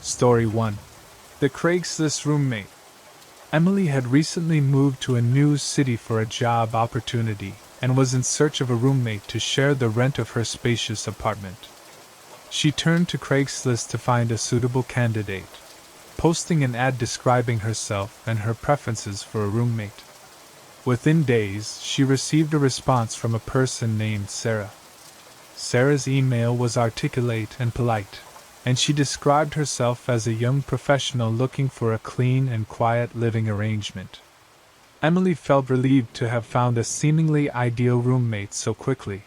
Story 1. The Craigslist Roommate. Emily had recently moved to a new city for a job opportunity and was in search of a roommate to share the rent of her spacious apartment. She turned to Craigslist to find a suitable candidate, posting an ad describing herself and her preferences for a roommate. Within days, she received a response from a person named Sarah. Sarah's email was articulate and polite, and she described herself as a young professional looking for a clean and quiet living arrangement. Emily felt relieved to have found a seemingly ideal roommate so quickly.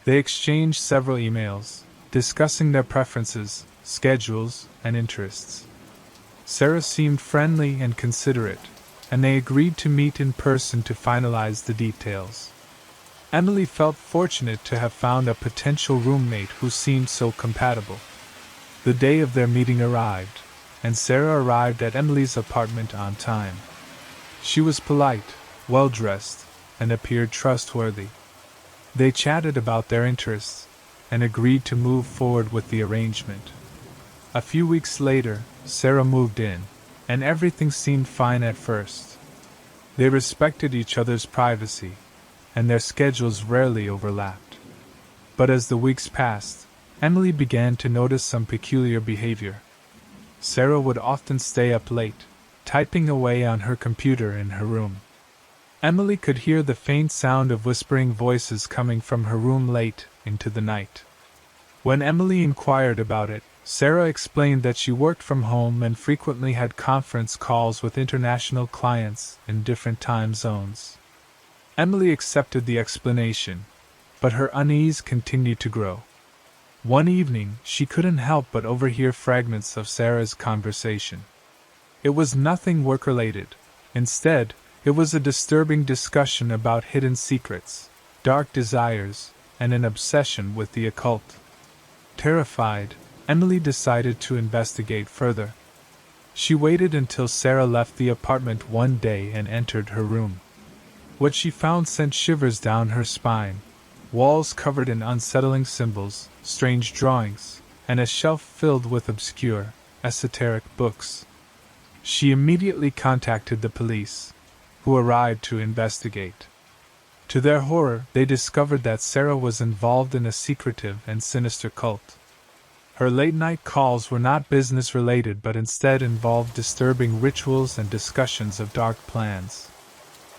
They exchanged several emails, discussing their preferences, schedules, and interests. Sarah seemed friendly and considerate, and they agreed to meet in person to finalize the details. Emily felt fortunate to have found a potential roommate who seemed so compatible. The day of their meeting arrived, and Sarah arrived at Emily's apartment on time. She was polite, well-dressed, and appeared trustworthy. They chatted about their interests, and agreed to move forward with the arrangement. A few weeks later, Sarah moved in, and everything seemed fine at first. They respected each other's privacy, and their schedules rarely overlapped. But as the weeks passed, Emily began to notice some peculiar behavior. Sarah would often stay up late, typing away on her computer in her room. Emily could hear the faint sound of whispering voices coming from her room late into the night. When Emily inquired about it, Sarah explained that she worked from home and frequently had conference calls with international clients in different time zones. Emily accepted the explanation, but her unease continued to grow. One evening, she couldn't help but overhear fragments of Sarah's conversation. It was nothing work-related. Instead, it was a disturbing discussion about hidden secrets, dark desires, and an obsession with the occult. Terrified, Emily decided to investigate further. She waited until Sarah left the apartment one day and entered her room. What she found sent shivers down her spine. Walls covered in unsettling symbols, strange drawings, and a shelf filled with obscure, esoteric books. She immediately contacted the police, who arrived to investigate. To their horror, they discovered that Sarah was involved in a secretive and sinister cult. Her late-night calls were not business-related but instead involved disturbing rituals and discussions of dark plans.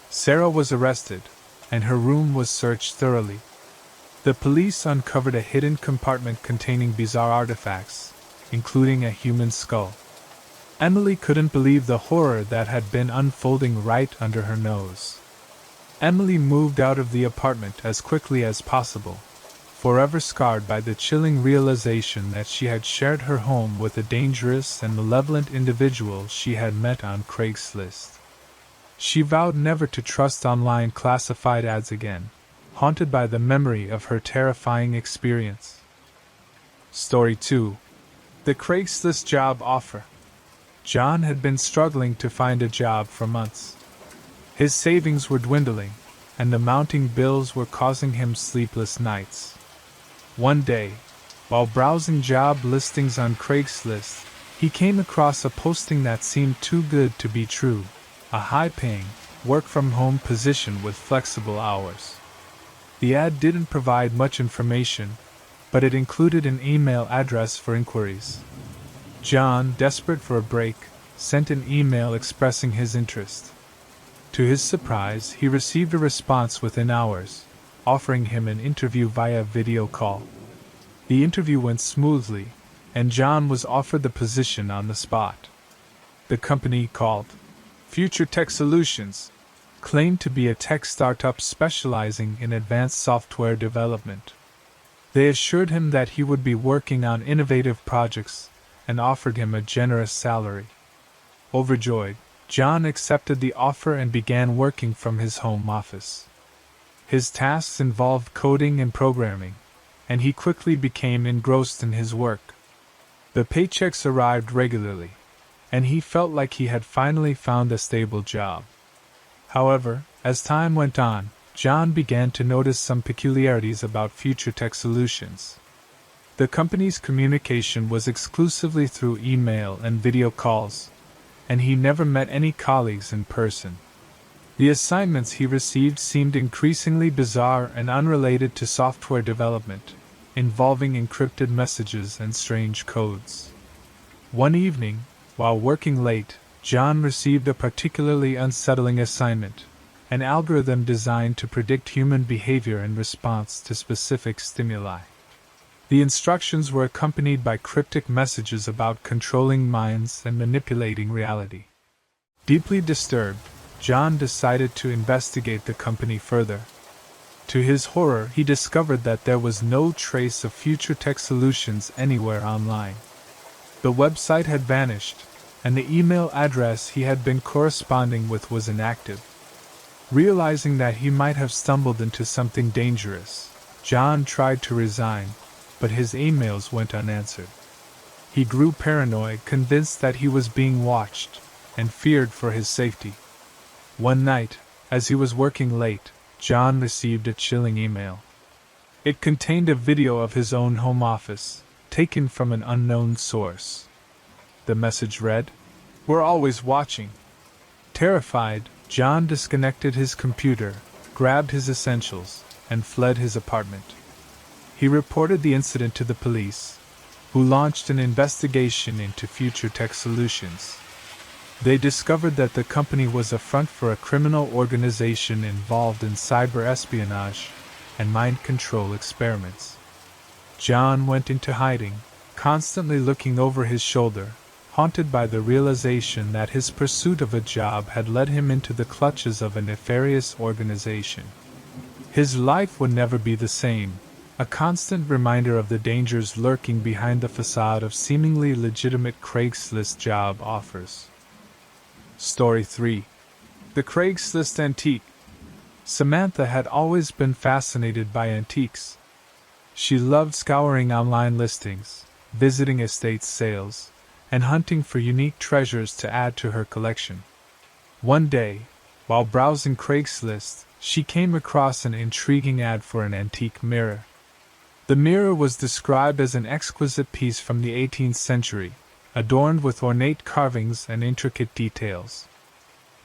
Sarah was arrested, and her room was searched thoroughly. The police uncovered a hidden compartment containing bizarre artifacts, including a human skull. Emily couldn't believe the horror that had been unfolding right under her nose. Emily moved out of the apartment as quickly as possible, forever scarred by the chilling realization that she had shared her home with a dangerous and malevolent individual she had met on Craigslist. She vowed never to trust online classified ads again, haunted by the memory of her terrifying experience. Story 2. The Craigslist Job Offer. John had been struggling to find a job for months. His savings were dwindling, and the mounting bills were causing him sleepless nights. One day, while browsing job listings on Craigslist, he came across a posting that seemed too good to be true, a high-paying, work-from-home position with flexible hours. The ad didn't provide much information, but it included an email address for inquiries. John, desperate for a break, sent an email expressing his interest. To his surprise, he received a response within hours, offering him an interview via video call. The interview went smoothly, and John was offered the position on the spot. The company, called Future Tech Solutions, claimed to be a tech startup specializing in advanced software development. They assured him that he would be working on innovative projects and offered him a generous salary. Overjoyed, John accepted the offer and began working from his home office. His tasks involved coding and programming, and he quickly became engrossed in his work. The paychecks arrived regularly, and he felt like he had finally found a stable job. However, as time went on, John began to notice some peculiarities about Future Tech Solutions. The company's communication was exclusively through email and video calls, and he never met any colleagues in person. The assignments he received seemed increasingly bizarre and unrelated to software development, involving encrypted messages and strange codes. One evening, while working late, John received a particularly unsettling assignment, an algorithm designed to predict human behavior in response to specific stimuli. The instructions were accompanied by cryptic messages about controlling minds and manipulating reality. Deeply disturbed, John decided to investigate the company further. To his horror, he discovered that there was no trace of Future Tech Solutions anywhere online. The website had vanished, and the email address he had been corresponding with was inactive. Realizing that he might have stumbled into something dangerous, John tried to resign, but his emails went unanswered. He grew paranoid, convinced that he was being watched, and feared for his safety. One night, as he was working late, John received a chilling email. It contained a video of his own home office, taken from an unknown source. The message read, "We're always watching." Terrified, John disconnected his computer, grabbed his essentials, and fled his apartment. He reported the incident to the police, who launched an investigation into Future Tech Solutions. They discovered that the company was a front for a criminal organization involved in cyber espionage and mind control experiments. John went into hiding, constantly looking over his shoulder, haunted by the realization that his pursuit of a job had led him into the clutches of a nefarious organization. His life would never be the same, a constant reminder of the dangers lurking behind the facade of seemingly legitimate Craigslist job offers. Story 3. The Craigslist Antique. Samantha had always been fascinated by antiques. She loved scouring online listings, visiting estate sales, and hunting for unique treasures to add to her collection. One day, while browsing Craigslist, she came across an intriguing ad for an antique mirror. The mirror was described as an exquisite piece from the 18th century, adorned with ornate carvings and intricate details.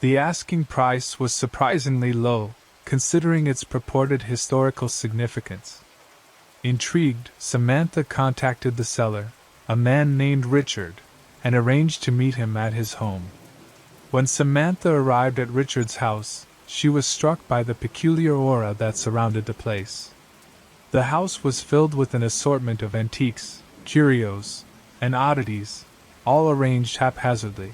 The asking price was surprisingly low, considering its purported historical significance. Intrigued, Samantha contacted the seller, a man named Richard, and arranged to meet him at his home. When Samantha arrived at Richard's house, she was struck by the peculiar aura that surrounded the place. The house was filled with an assortment of antiques, curios, and oddities, all arranged haphazardly.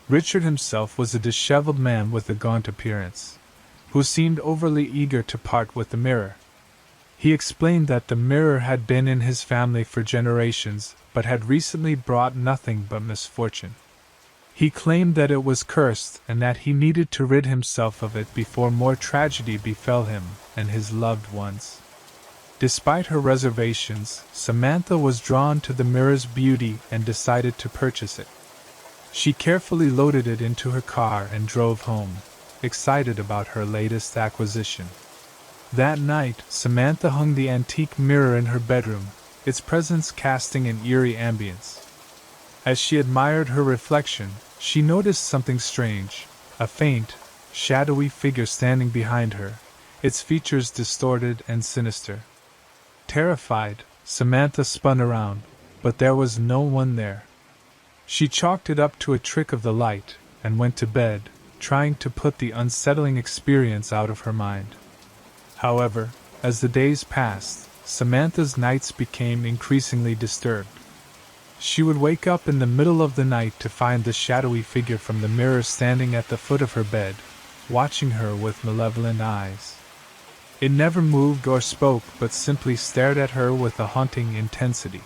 Richard himself was a disheveled man with a gaunt appearance, who seemed overly eager to part with the mirror. He explained that the mirror had been in his family for generations, but had recently brought nothing but misfortune. He claimed that it was cursed and that he needed to rid himself of it before more tragedy befell him and his loved ones. Despite her reservations, Samantha was drawn to the mirror's beauty and decided to purchase it. She carefully loaded it into her car and drove home, excited about her latest acquisition. That night, Samantha hung the antique mirror in her bedroom, its presence casting an eerie ambience. As she admired her reflection, she noticed something strange, a faint, shadowy figure standing behind her, its features distorted and sinister. Terrified, Samantha spun around, but there was no one there. She chalked it up to a trick of the light, and went to bed, trying to put the unsettling experience out of her mind. However, as the days passed, Samantha's nights became increasingly disturbed. She would wake up in the middle of the night to find the shadowy figure from the mirror standing at the foot of her bed, watching her with malevolent eyes. It never moved or spoke, but simply stared at her with a haunting intensity.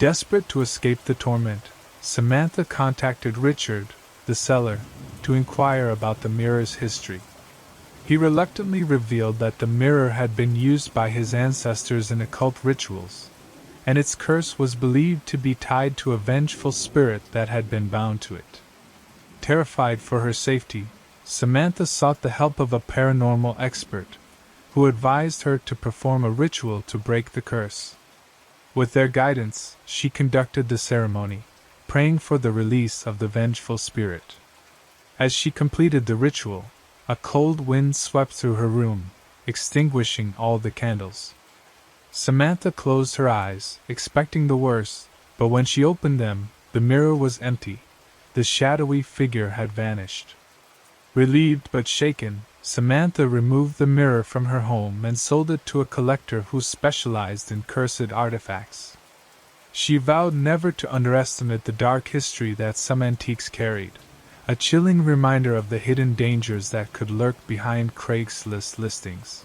Desperate to escape the torment, Samantha contacted Richard, the seller, to inquire about the mirror's history. He reluctantly revealed that the mirror had been used by his ancestors in occult rituals, and its curse was believed to be tied to a vengeful spirit that had been bound to it. Terrified for her safety, Samantha sought the help of a paranormal expert, who advised her to perform a ritual to break the curse. With their guidance, she conducted the ceremony, praying for the release of the vengeful spirit. As she completed the ritual, a cold wind swept through her room, extinguishing all the candles. Samantha closed her eyes, expecting the worst, but when she opened them, the mirror was empty. The shadowy figure had vanished. Relieved but shaken, Samantha removed the mirror from her home and sold it to a collector who specialized in cursed artifacts. She vowed never to underestimate the dark history that some antiques carried, a chilling reminder of the hidden dangers that could lurk behind Craigslist listings.